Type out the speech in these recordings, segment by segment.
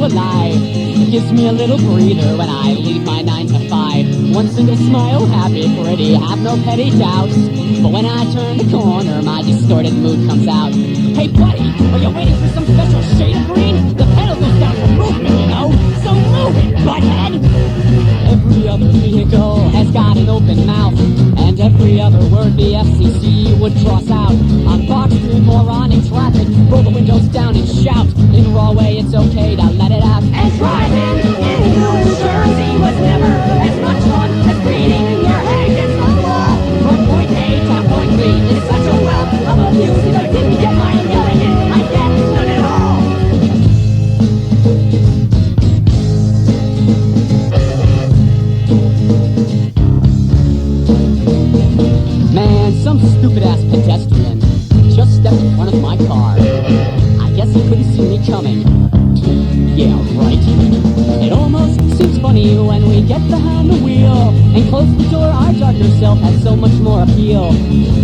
a life. Gives me a little breather when I leave my 9 to 5. One single smile, happy, pretty, have no petty doubts. But when I turn the corner, my distorted mood comes out. Hey buddy, are you waiting for some special shade of green? The pedal goes down for movement, you know. So move it, butthead! Every other vehicle has got an open mouth, and every other word the FCC would cross out. On boxed in moronic traffic, roll the windows down and shout. In raw way, it's okay to let it out. And driving in New Jersey was never as much fun as beating your head against the wall. From point A to point B, it's such a wealth of abuse. If I didn't get my yelling in, I get none at all. Man, some stupid-ass pedestrian just stepped in front of my car. I guess he couldn't see me coming. Yeah, right. It almost seems funny when we get behind the wheel and close the door. Our darker self has so much more appeal.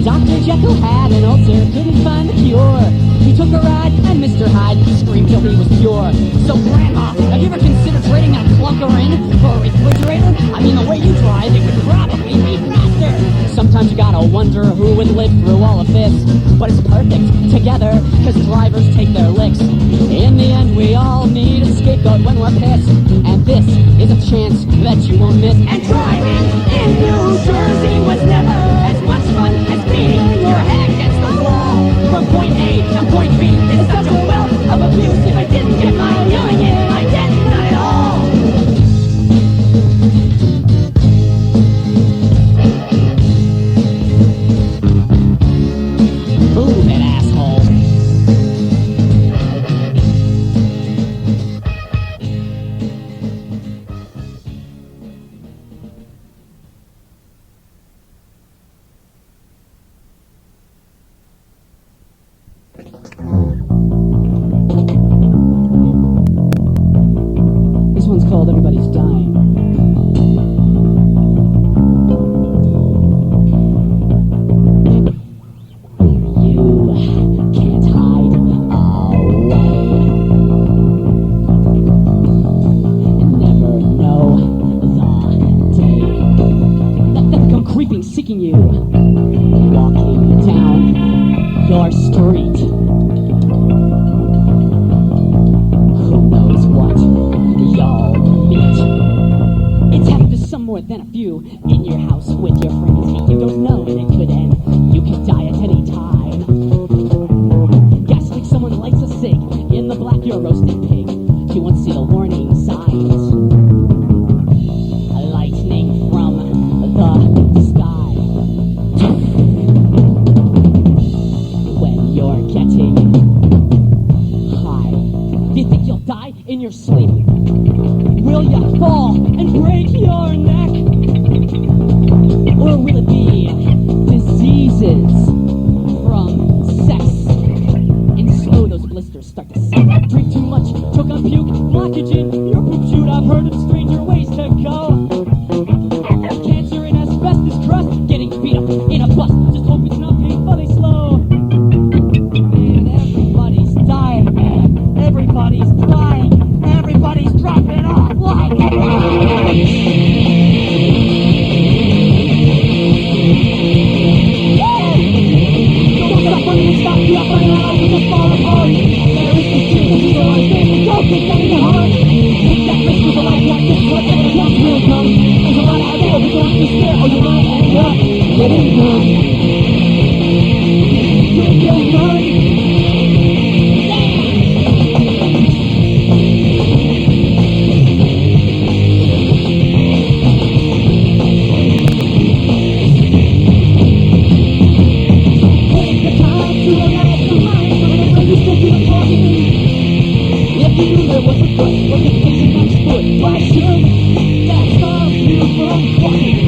Dr. Jekyll had an ulcer, couldn't find the cure. He took a ride and Mr. Hyde screamed till he was pure. So Grandma, have you ever considered trading that clunker in for a refrigerator? I mean, the way you drive, it would probably be faster. Sometimes you gotta wonder who would live through all of this. But it's perfect together, cause drivers take their licks. In the end, we all need a scapegoat when we're pissed. And this is a chance that you won't miss. And driving in New Jersey was never as much fun as beating your head against the wall. From point A to point B, it's such a wealth of abuse. If I didn't get my yelling in, I get none at all. Move it, asshole. This one's called Everybody's Dying. You can't hide away and never know the day that they come creeping, seeking you, walking down your street. Who knows what y'all meet? It's happened to some more than a few in your house with your friends. You don't know when it could end. You could die at any time. Gas leak, someone lights a cig. In the black, you're a roasted pig. You won't see the warning signs. Lightning from the sky. When you're getting high, do you think you'll die in your sleep? Will you fall and break your neck? Or will it be diseases from sex? And slow those blisters start to set. Drink too much, choke on puke, blockage in your poop chute. I've heard of stranger ways to go. Cancer and asbestos crust, getting beat up in a bus. Just hope it's not painfully slow. And everybody's dying, man. Everybody's dying. Everybody's dropping off like a don't stop running and stop the up right now. We just fall apart. There is this thing that we realize they don't take that in your heart. Take that risk with a life like this, but everyone else will come. There's a lot out there we're going to stare, or you might end up getting hurt. Getting hurt. If you knew there was a foot, what the things in next foot? Why should that stop you from walking?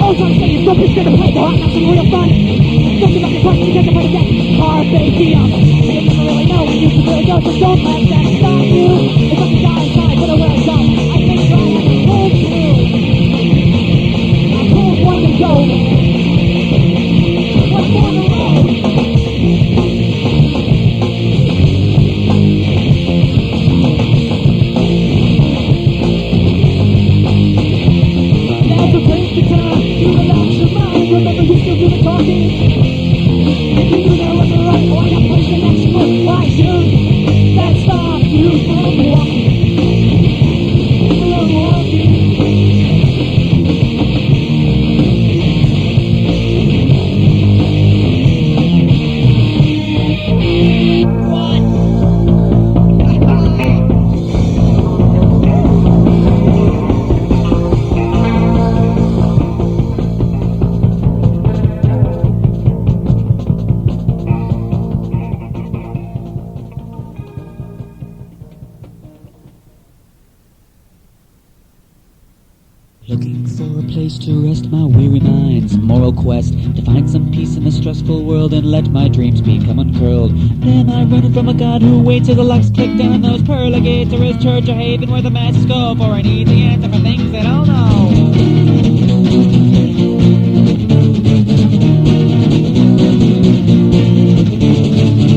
All I'm trying to say is don't be scared to play, go out and have some real fun. Don't give up your quest, you can't fight again. Carpe diem. You never really know when you can really go, so don't let that stop you. It's like a guy inside, but where it's on. I think try and hold through. I pulled one to go. One more to roll. Looking for a place to rest my weary mind's moral quest, to find some peace in the stressful world and let my dreams become uncurled. Am I running from a god who waits till the locks click down those pearly gates, or is church a haven where the masses go for an easy answer for things they don't know?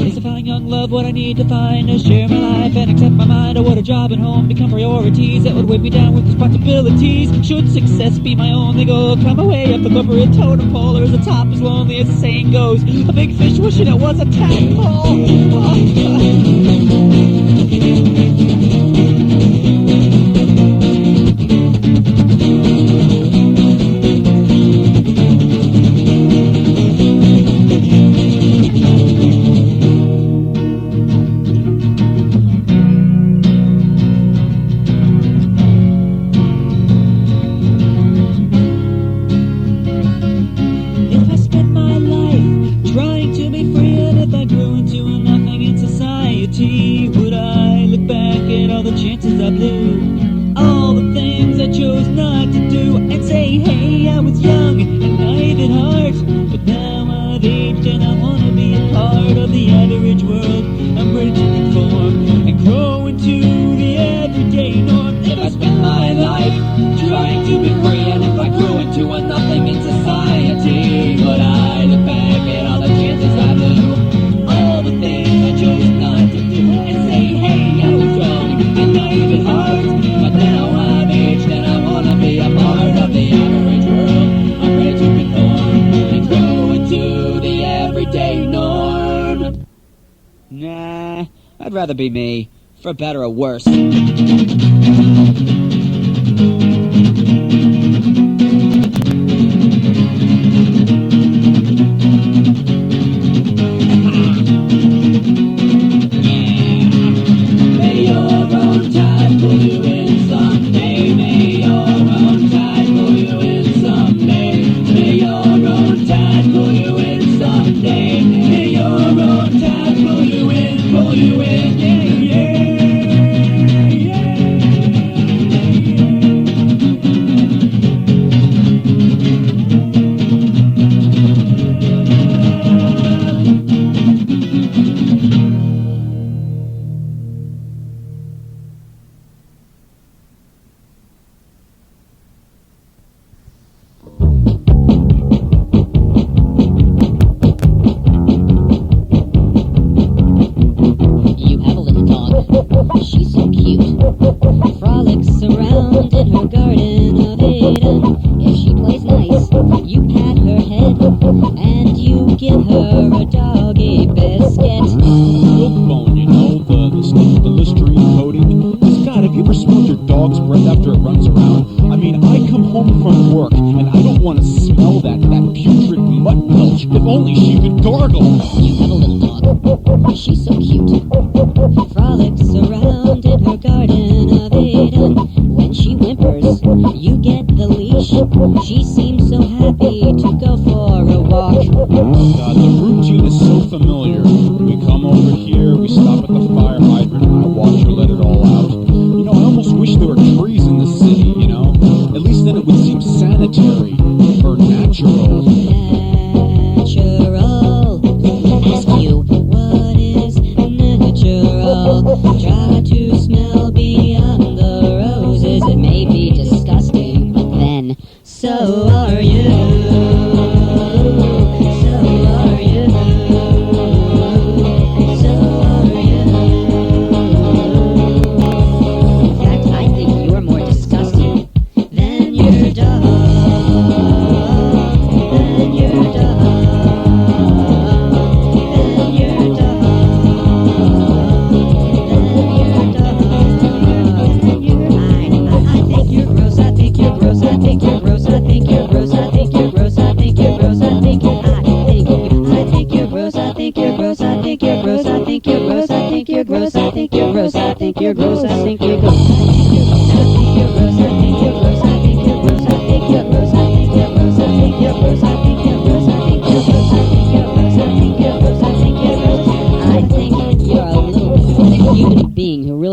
Is to find young love what I need to find, to share my life and accept my mind, or would a job and home become priorities that would weigh me down with responsibilities? Should success be my only goal, climb my way up the corporate totem pole, or is the top as lonely as the saying goes, a big fish wishing it was a tadpole? Would I look back at all the chances I blew, all the things I chose not to do, and say, hey, I was young and naive at heart, but now I've aged and I want to be a part of the average world. I'm ready to conform and grow into the everyday norm. If I spend my life trying to be free, and if I grew into a nothing in society, would I look back at all the chances I blew, all the things I chose not to do, and say, hey, I was young and naive at heart, but now I've aged and I want to be a part of the average world. I'm ready to conform and grow into the everyday norm. Nah, I'd rather be me, for better or worse.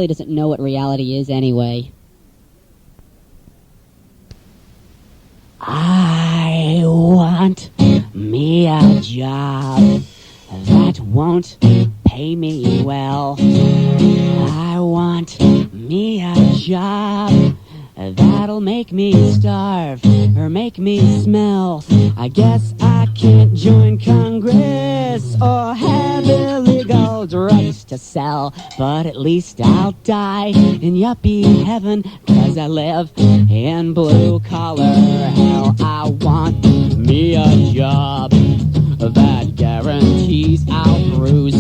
Doesn't know what reality is anyway. I want me a job that won't pay me well. I want me a job that'll make me starve or make me smell. I guess I can't join Congress or have illegal drugs to sell, but at least I'll die in yuppie heaven, 'cause I live in blue collar hell. I want me a job that guarantees I'll cruise,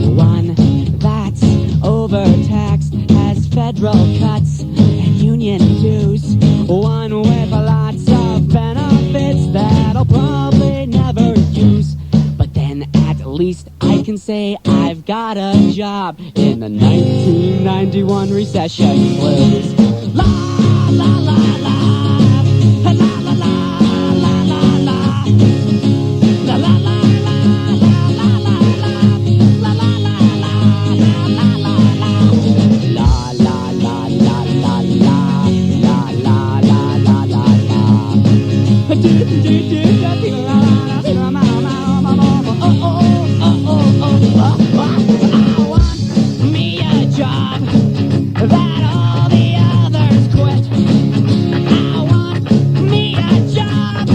one that's overtaxed, has federal cuts and union dues, one with lots of benefits that I'll probably never use. But then at least I can say I've got a job in the 1991 recession blues. La la la la, la la la la la la, la la la la la la la, la la la la la la la, la la la la la la la la la la. Do do do do la la la la la. Oh oh oh oh oh. I want me a job that all the others quit. I want me a job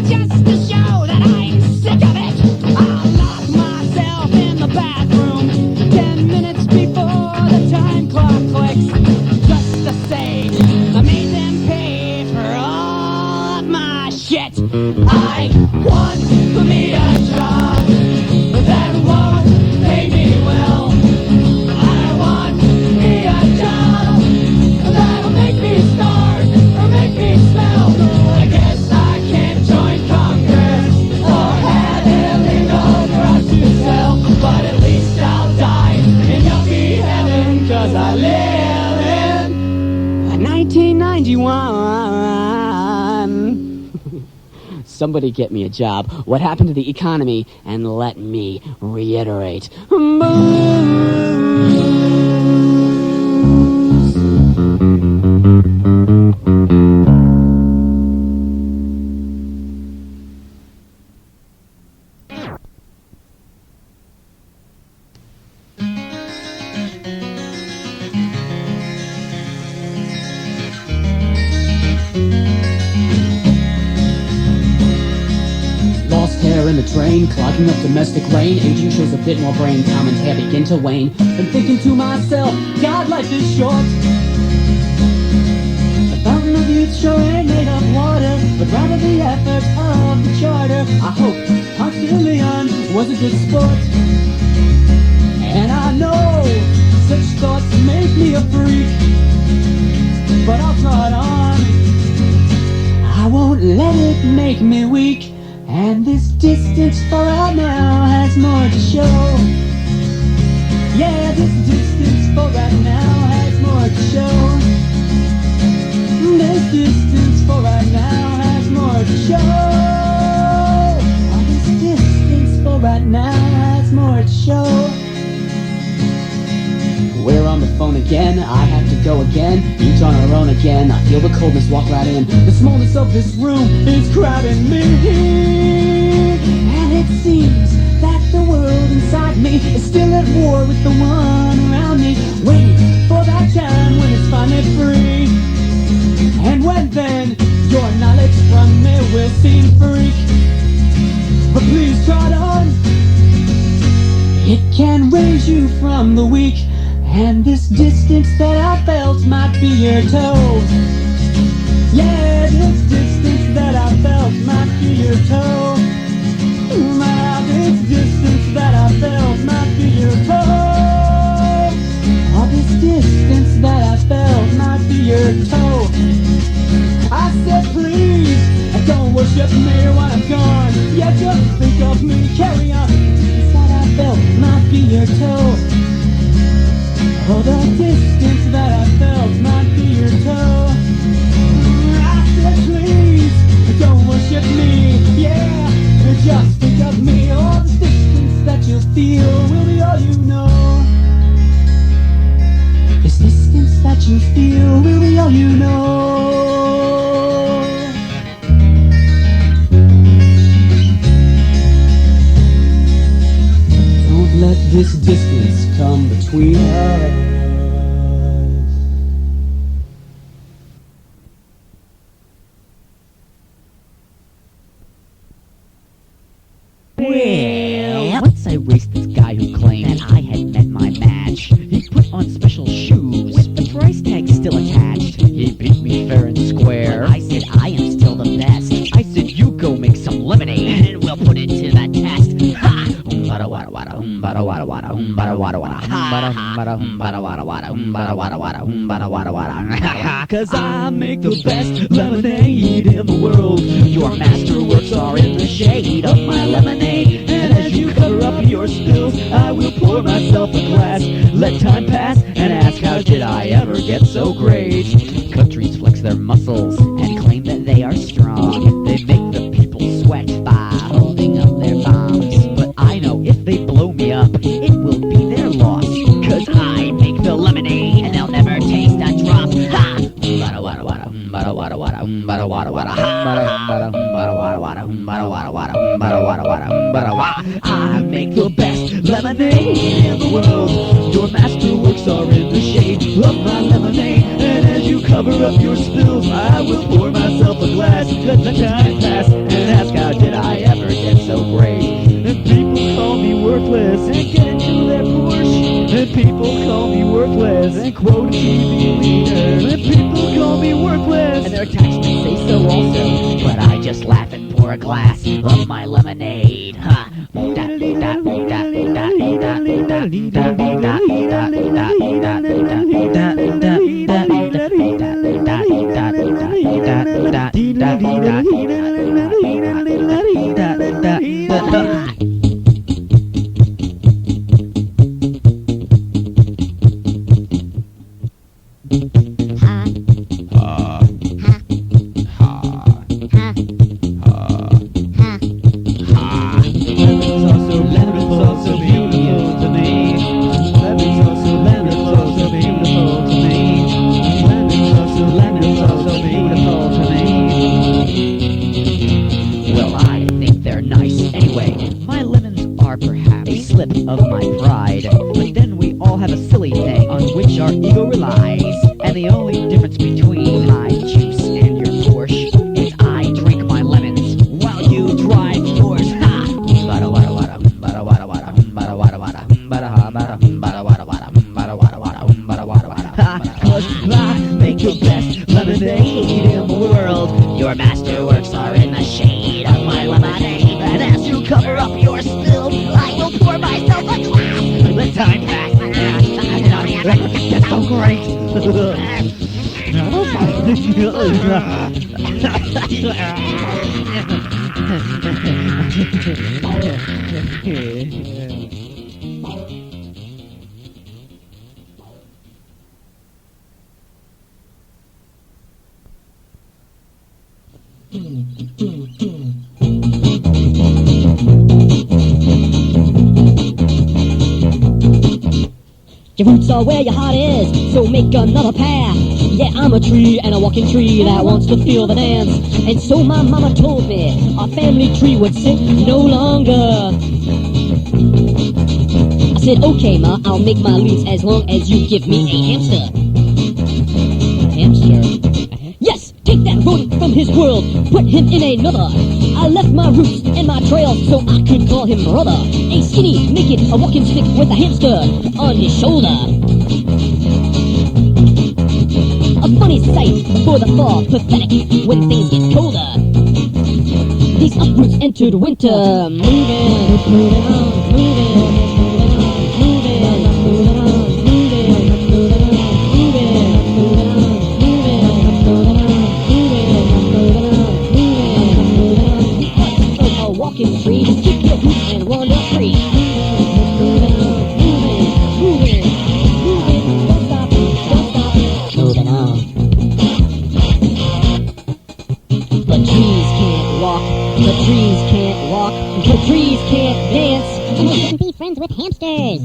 just to show that I'm sick of it. I'll lock myself in the bathroom 10 minutes before the time clock clicks, just to say I made them pay for all of my shit. I want me a job that won't pay me well. I want me a job that'll make me starve or make me smell. I guess I can't join Congress or have illegal drugs to sell, but at least I'll die in yuppie heaven, 'cause I live in 1991. Somebody get me a job. What happened to the economy? And let me reiterate. Lost hair in the train, clogging up domestic lane. Aging shows a bit more brain, time and hair begin to wane. I'm thinking to myself, God, life is short. The fountain of youth sure ain't made of water, but rather the effort of the charter. I hope Maximilian was a good sport, and I know such thoughts make me a freak, but I'll trot on. I won't let it make me weak. And this distance for right now has more to show. Yeah, this distance for right now has more to show. This distance for right now has more to show. Oh, this distance for right now has more to show. We're on the phone again, I have to go again, each on our own again. I feel the coldness walk right in. The smallness of this room is crowding me. And it seems that the world inside me is still at war with the one around me, waiting for that time when it's finally free. And when then your knowledge from me will seem freak. But please trot on, it can raise you from the weak. And this distance that I felt might be your toe. Yeah, this distance that I felt might be your toe. Now this distance that I felt might be your toe. Oh, this distance that I felt might be your toe. I said please, don't worship me when I'm gone. Yeah, just think of me, carry on. The distance that I felt might be your toe. Oh, the distance that I felt might be your toe. I said please, don't worship me, yeah, just think of me. Oh, the distance that you'll feel will be all you know. This distance that you feel will be all you know. still attached. He beat me fair and square. I said I am still the best. I said you go make some lemonade and we'll put it to the test. Ha! Umbada wada wada, umbada wada wada, umbada wada wada, umbada umbada umbada wada wada, umbada wada wada, umbada wada wada. 'Cause I make the best lemonade in the world. Your masterworks are in the shade of my lemonade. And as you cover up your spills, I will pour myself a glass. Let time pass and ask, how did I ever get so great? Countries flex their muscles and claim that they are strong. They make the people sweat by holding up their bombs. But I know if they blow me up, it will be their loss. 'Cause I make the lemonade and they'll never taste a drop. Ha! Umbada wada wada, umbada wada wada, umbada wada wada, umbada umbada umbada wada wada, umbada wada wada, umbada wada wada, umbada wada. I make the best lemonade in the world. Your masterworks are in the shade of my lemonade. And as you cover up your spills, I will pour myself a glass. Let the time pass and ask, how did I ever get so great? And people call me worthless and get into their Porsche. And people call me worthless and quote a TV leader. And people call me worthless and their attachments say so also. But I just laugh and pour a glass of my lemonade. Ha! Of my pride. But then we all have a silly thing on which our ego relies. And the only difference between my juice and your Porsche is I drink my lemons while you drive yours. Ha! Umbada wada wada, umbada wada wada, umbada wada wada, umbada wada, umbada wada wada, umbada wada wada, umbada wada wada. Ha! 'Cause I make the best lemonade in the world. Your masterworks are in the shade of my lemonade. And as you cover up your spills, I will pour myself a glass. Let time pass and ask, that's so great. Your roots are where your heart is, so make another path. Yeah, I'm a tree and a walking tree that wants to feel the dance. And so my mama told me our family tree would sit no longer. I said, okay, Ma, I'll make my leaves as long as you give me a hamster. A hamster? Yes! Take that rodent from his world, put him in another. I left my roots and my trail so I could call him brother. A skinny, naked, a walking stick with a hamster on his shoulder. A funny sight for the fall, pathetic when things get colder. These uproots entered winter, moving, moving on, moving, moving on, moving on, moving on, moving on, moving on, walking free, just keep your roots and wander free. Moving, moving, moving, don't stop, moving on. The trees can't walk, the trees can't walk, the trees can't dance. And they shouldn't be friends with hamsters.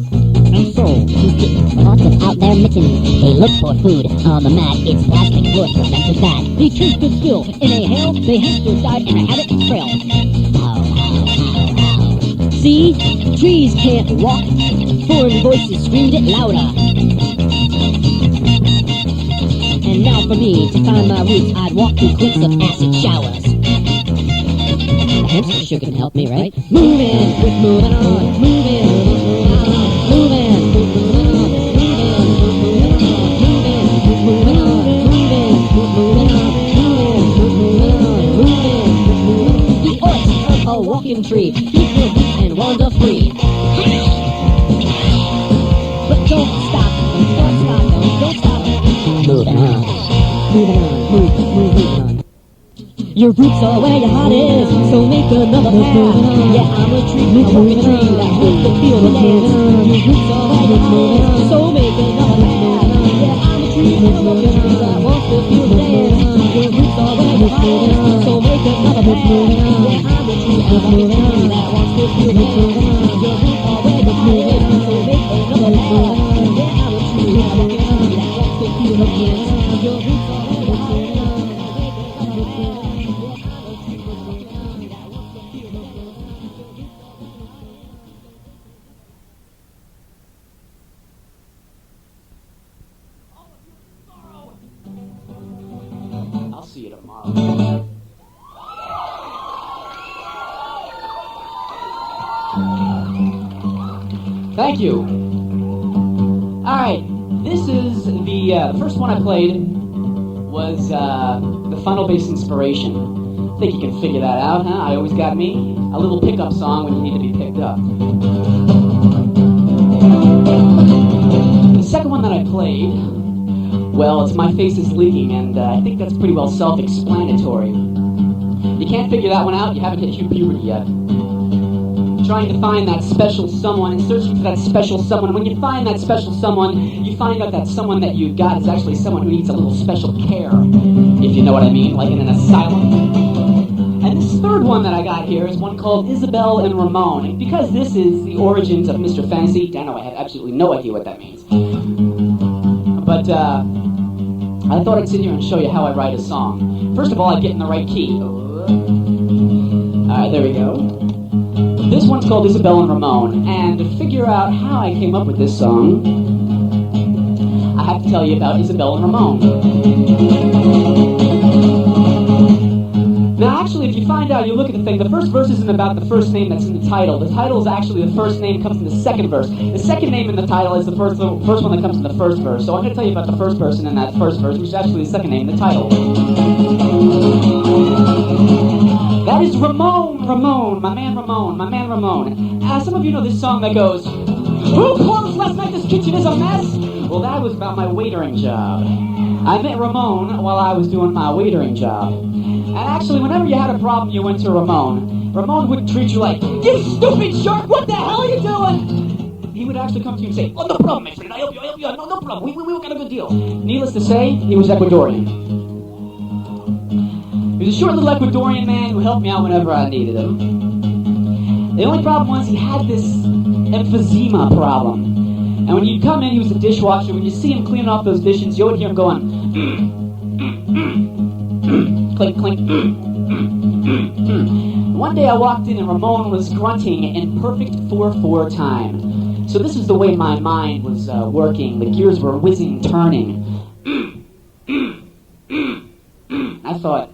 And so, To get caught without their mittens, they look for food on the mat. It's plastic wood prevented that. these trees stood still in a hell, the hamster died and a habit trail. See, trees can't walk, foreign voices screamed it louder. And now for me to find my roots, I'd walk through cliffs of acid showers. A hamster sure can help me, right? Moving, with moving on, moving, moving, moving, moving, moving, moving, moving, moving, moving on. tree. Keep your roots and wander free. But don't stop, don't stop. Moving on, moving on. Your roots are where your heart is, so make another path. Yeah, I'm a tree, a walking tree that wants to feel the dance. Your roots are where your heart is, so make another path. Yeah, I'm a tree, a walking tree that wants to feel the dance. Your roots are where your heart is, so make another path. Yeah, I'm a tree, a walking tree that wants to feel the dance. Your roots are where your heart is, so make another path. Yeah, I'm a tree, a walking tree that wants to feel the dance. Your roots are where your heart is. I'll see you tomorrow. Thank you. Alright, this is the first one I played was the Final Bass Inspiration. Think you can figure that out, huh? I always got me. A little pickup song when you need to be picked up. The second one that I played, well, it's My Face is Leaking, and I think that's pretty well self-explanatory. You can't figure that one out, you haven't hit puberty yet. Trying to find that special someone and searching for that special someone. When you find that special someone, you find out that someone that you got is actually someone who needs a little special care, if you know what I mean, like in an asylum. And this third one that I got here is one called Isabel and Ramon. And because this is the origins of Mr. Fantasy, I know I have absolutely no idea what that means. But I thought I'd sit here and show you how I write a song. First of all, I get in the right key. Alright, there we go. This one's called Isabel and Ramon, and to figure out how I came up with this song, I have to tell you about Isabel and Ramon. Now actually, if you find out, you look at the thing, the first verse isn't about the first name that's in the title. The title is actually the first name comes in the second verse. The second name in the title is the first one that comes in the first verse. So I'm going to tell you about the first person in that first verse, which is actually the second name in the title. That is Ramon, my man Ramon. Some of you know this song that goes, "Who closed last night? This kitchen is a mess." Well, that was about my waitering job. I met Ramon while I was doing my waitering job. And actually, whenever you had a problem, you went to Ramon. Ramon wouldn't treat you like, "You stupid shark, what the hell are you doing?" He would actually come to you and say, "Oh, no problem, my friend, I help you, no problem, we got a good deal." Needless to say, he was Ecuadorian. He was a short little Ecuadorian man who helped me out whenever I needed him. The only problem was he had this emphysema problem. And when you'd come in, he was a dishwasher. When you see him cleaning off those dishes, you would hear him going, clink, clink. One day I walked in and Ramon was grunting in perfect 4/4 time. So this is the way my mind was working. The gears were whizzing, turning. I thought,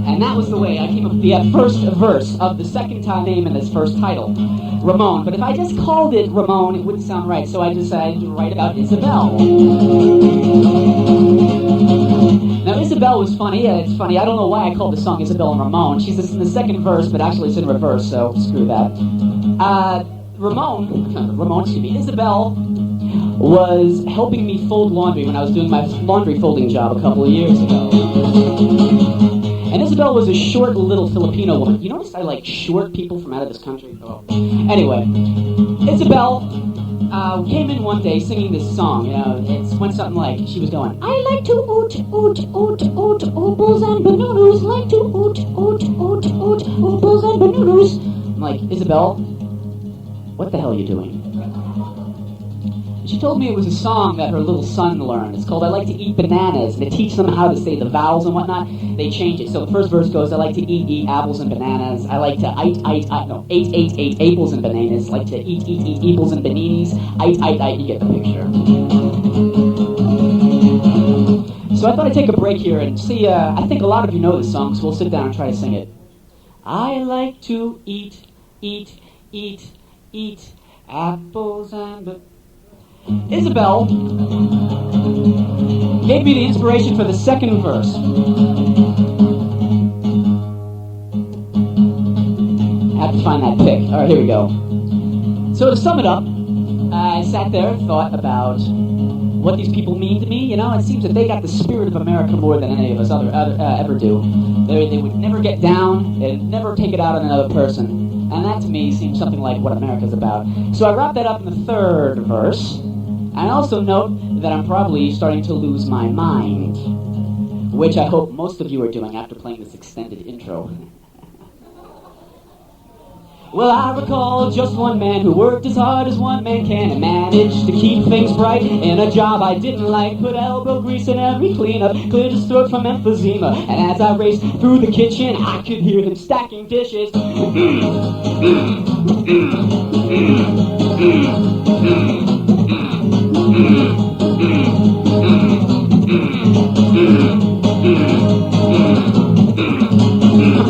And that was the way I came up with the first verse of the second name in this first title, Ramon. But if I just called it Ramon, it wouldn't sound right, so I decided to write about Isabel. Now, Isabel was funny. It's funny. I don't know why I called the song Isabel and Ramon. She's in the second verse, but actually it's in reverse, so screw that. Isabel was helping me fold laundry when I was doing my laundry folding job a couple of years ago. And Isabel was a short little Filipino woman. You notice I like short people from out of this country? Oh. Anyway, Isabel came in one day singing this song. You know, it went something like, she was going, "I like to oot, oot, oot, oot, ooples and bananas, like to oot, oot, oot, oot, ooples and bananas." I'm like, "Isabel, what the hell are you doing?" She told me it was a song that her little son learned. It's called "I Like to Eat Bananas." They teach them how to say the vowels and whatnot. They change it. So the first verse goes, "I like to eat apples and bananas. I like to eat apples and bananas. Like to eat apples and bananas. Eat. You get the picture. So I thought I'd take a break here and see, I think a lot of you know this song, so we'll sit down and try to sing it. I like to eat apples and Isabel gave me the inspiration for the second verse. I have to find that pick. Alright, here we go. So to sum it up, I sat there and thought about what these people mean to me. You know, it seems that they got the spirit of America more than any of us ever do. They would never get down, they'd never take it out on another person. And that to me seems something like what America's about. So I wrap that up in the third verse. And I also note that I'm probably starting to lose my mind, which I hope most of you are doing after playing this extended intro. Well, I recall just one man who worked as hard as one man can and managed to keep things bright in a job I didn't like. Put elbow grease in every cleanup, cleared his throat from emphysema. And as I raced through the kitchen, I could hear him stacking dishes.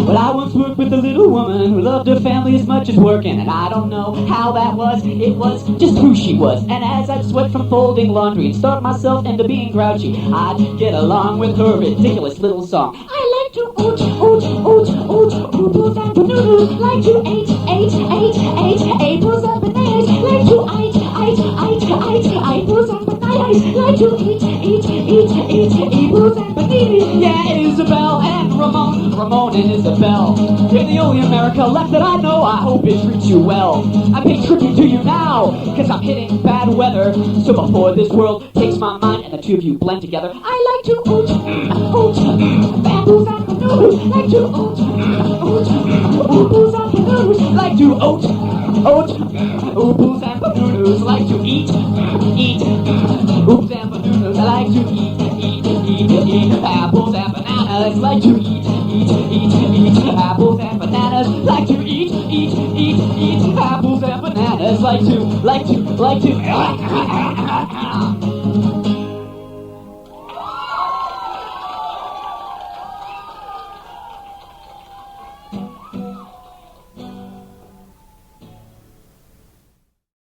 Well, I once worked with a little woman who loved her family as much as working, and I don't know how that was, it was just who she was. And as I'd sweat from folding laundry and start myself into being grouchy, I'd get along with her ridiculous little song. I like to oot, oot, oot, oot, oodles and noodles, like to eat apples and bananas, like to eat apples and bananas, like to eat apples and bananas. Yeah, Isabel and Ramon and Isabel, you're the only America left that I know. I hope it treats you well. I pay tribute to you now, cause I'm hitting bad weather. So before this world takes my mind and the two of you blend together, I like to oot, apples and bananas, like to oot, apples and bananas, like to oot, apples and bananas, like to eat, oops and bananas, I like to eat, apples and bananas, like to eat, apples and bananas, like to eat, apples and bananas, like to